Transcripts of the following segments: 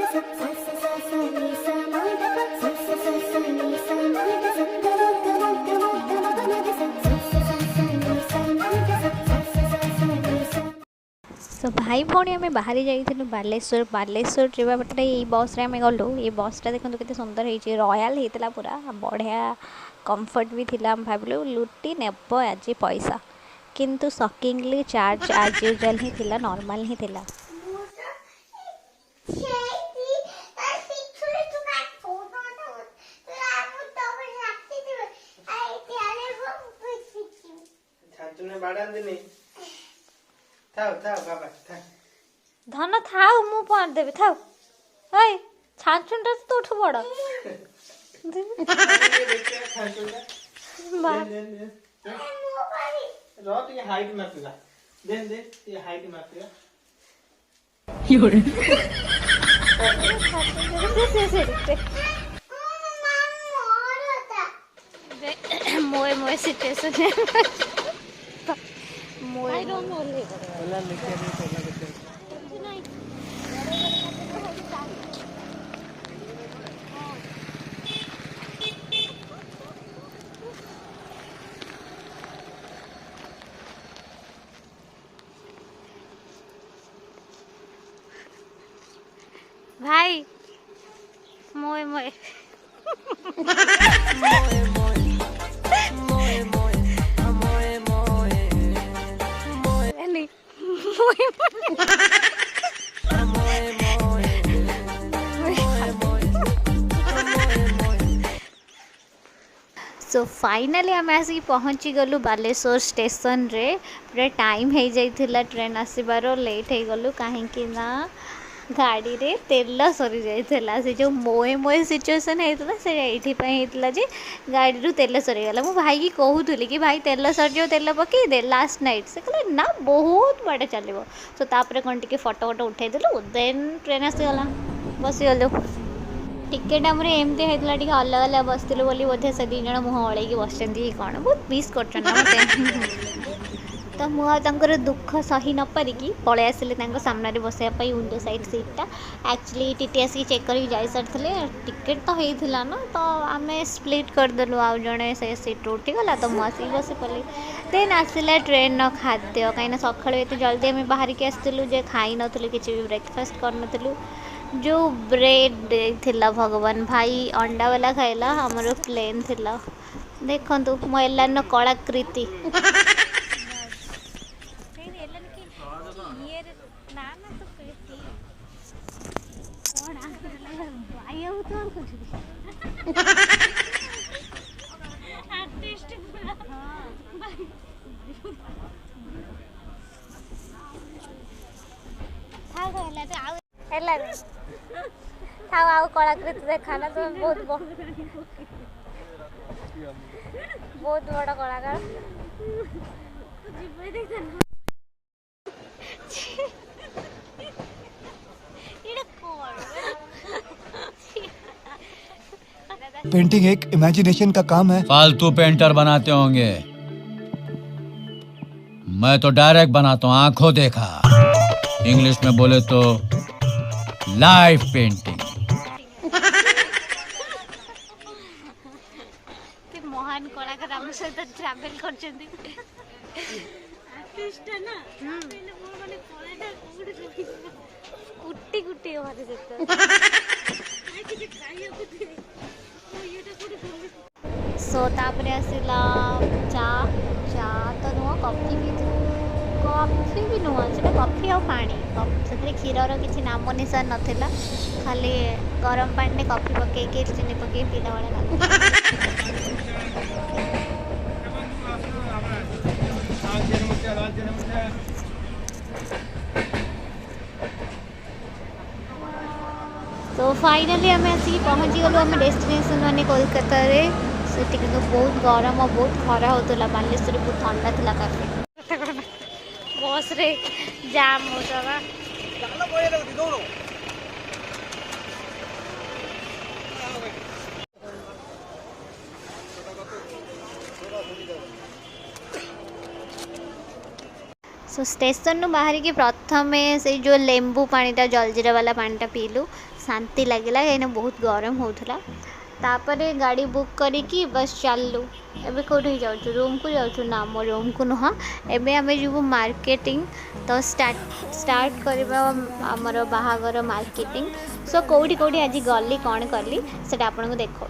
सो भाई भौणी आम बाहर जाइलु बालेश्वर बालेश्वर जावा पटे ये बस रे आम गलु ये बसटा देखो केते सुंदर है रॉयल होता पूरा बढ़िया कंफर्ट भी थिला हम भाविलु लुटी नेब आज पैसा किंतु शॉकिंगली चार्ज आज यूजुअल ही थिला नॉर्मल ही थिला। धन थाउ मु पार देबे थाउ ओए छांचुंडा तो उठ बड़ रॉट ये हाइट में पिला दे दे ये हाइट में पिला मोए मोए सिचुएशन है मोए भाई मोए मोए सो फाइनली आम आसिक पहुँची गलु बालेश्वर स्टेशन रे पूरा टाइम हो जाइथिला ट्रेन आसबार लेट हो गलु कहीं ना गाड़ी रे तेल सरी जाइथिला से जो मोए मोए सिचुएशन होता से ये जे गाड़ी रू तेल सरीगला मो भाई की कहूली कि भाई तेल सर तेल पकई दे लास्ट नाइट से कहले ना बहुत बाटे चलो सो तापर कौन टी फटो फटो उठे देलु देन ट्रेन आसीगला बसीगलु टिकेट आम एमती होता टे अलग अलग बसलु बोली बोधे से दी जन मुह ओल्ल बस कौन बहुत मिस कर तो मुझे दुख सही न पारिकी पलि आसिले सामने बसाई विंडो साइड सीटा एक्चुअली टीटी आसिक चेक कर जा सारी टिकेट तो होता ना तो आम स्प्लिट करदेलु आउ जड़े से सीट उठीगला तो मुझे बस पड़ी देन आसला ट्रेन खाद्य कहीं सका एत जल्दी आम बाहर की आसलु जे खाई नु कि ब्रेकफास्ट कर जो ब्रेड थिला भगवान भाई अंडा वाला खाइला हमर प्लेन थिला देखंतु मो एलान कलाकृति कलाकृति देखाना तो बहुत बड़ा कलाकार पेंटिंग एक इमेजिनेशन का काम है। फालतू पेंटर बनाते होंगे, मैं तो डायरेक्ट बनाता हूँ, आंखों देखा। इंग्लिश में बोले तो लाइव पेंटिंग। महान कलाकार आम सहित ट्रैवल करछन्ती आर्टिस्ट ना मैंने वो माने कलाटा कुटी कुटी मारे सो तापरे आसिला चा चा तो नुह कॉफी भी नुह से कॉफी और पानी से क्षीर किसी नाम निशान नाला खाली गरम पानी कॉफी पकई चीनी पकई पीला वाला तो फाइनली आम आसिक पहुँची गलु आम डेस्टिनेशन माने कोलकाता रे से बहुत गरम और बहुत खरा होता बालेश्वर बहुत ठंडा था काफी बस रे जाम होता सो स्टेशन बाहर के प्रथम से जो लेंबू पानीटा जलजीरा वाला पानीटा पीलु शांति लगिला कहीं बहुत गरम होता तापरे गाड़ी बुक करिकी बस चलू एबे कौटी जाऊँ रूम को जाऊँ ना मो रूम को नुह एबे आमे जीवु मार्केटिंग तो स्टार्ट करबा हमर बाहागर मार्केटिंग सो कौटी कौटी आज गली कौन कली सेटा आपन को देखौ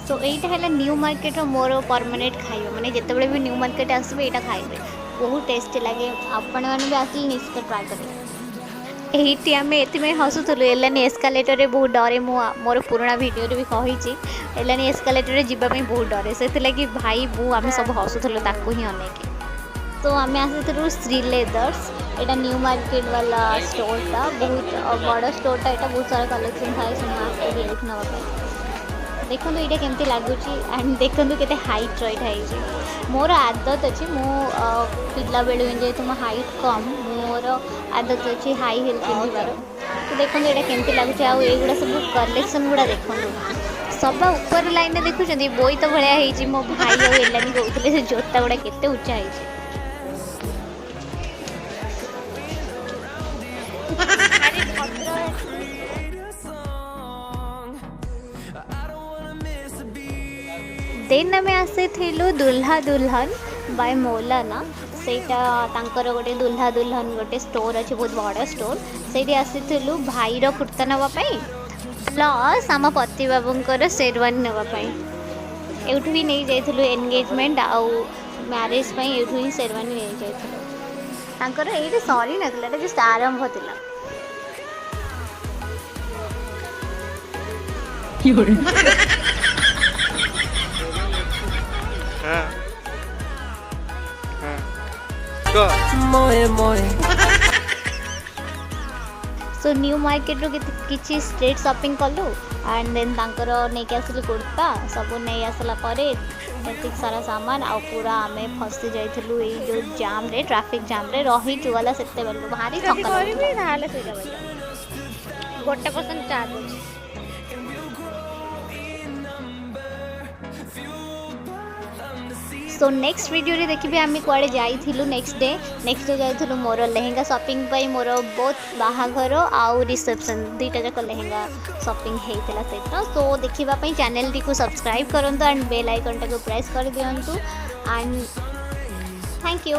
सो यहीटा है न्यू मार्केट मोर परमानेंट खाइबा माने जिते भी न्यू मार्केट आसबे यहाँ खाइबे बहुत टेस्टी लगे आपण मैंने भी आसिले निश्चित ट्राए करेंगे। यही आम ये हसुलु एलानी एस्कालेटर रे बहुत डरे मोर पुराना वीडियो भी कही एलानी एस्कालेटर रे जीवाई बहुत डरे से भाई बो आम सब हसुलु ताकू ही अनेक तो आम आसी श्री लेदर्स यहाँ न्यू मार्केट वाला स्टोरटा बहुत बड़ स्टोरटा यहाँ बहुत सारा कलेक्शन थाए ना देखो ये केमती लगुच एंड देखो के हाइट रही मोर आदत अच्छी मो पिला बेलू जेहतु मो हाइट कम मोर आदत अच्छी हाई हिल पिंधार तो देखो ये केमती लगुच आगुड़ा सब कलेक्शन गुड़ा देखो सब ऊपर लाइन में देखुं बोई तो भाया मो भाई आलानी कहते से जोता गुड़ा केते उच्चा है देन आम आसी दुल्हा दुल्हन बाय मौलाना सेटा तांकर गोटे दुल्हा दुल्हन गोटे स्टोर अच्छे बहुत बड़ स्टोर से आसी भाईर कुर्ता नापी प्लस आम पति बाबूर शेरवानी नापी एठू ही नहीं जाइलु एनगेजमेंट आउ मैरेज एठू ही शेरवानी नहीं जाइलु ये सरी ना जस्ट आरंभ थिला सो न्यू मार्केट रो किछि स्ट्रीट शॉपिंग कलु एंड देन तांकर नहीं आसिलु कुर्ता सब नहीं आसला परे एतिक सारा सामान आ पूरा आमे फसी जाइथलु ए जो जाम रे ट्रैफिक जाम रे रही चुवाला सेते बेलु भारी थका करबी नाले सेगा बेल गोटे % चार्ज अछि सो नेक्स्ट वीडियो रे देखिए आम कुआड़े जाइलु नेक्स्ट डे जाइलु मोर लेहेंगा शॉपिंग पाई मोर बहुत बाहाघर आउ रिसेप्शन दुईटा जाक लेहेंगा शॉपिंग होता सहित सो देखापी चैनल टी को सब्सक्राइब करूँ एंड बेल आइकन टा को प्रेस कर दिंतु एंड थैंक यू।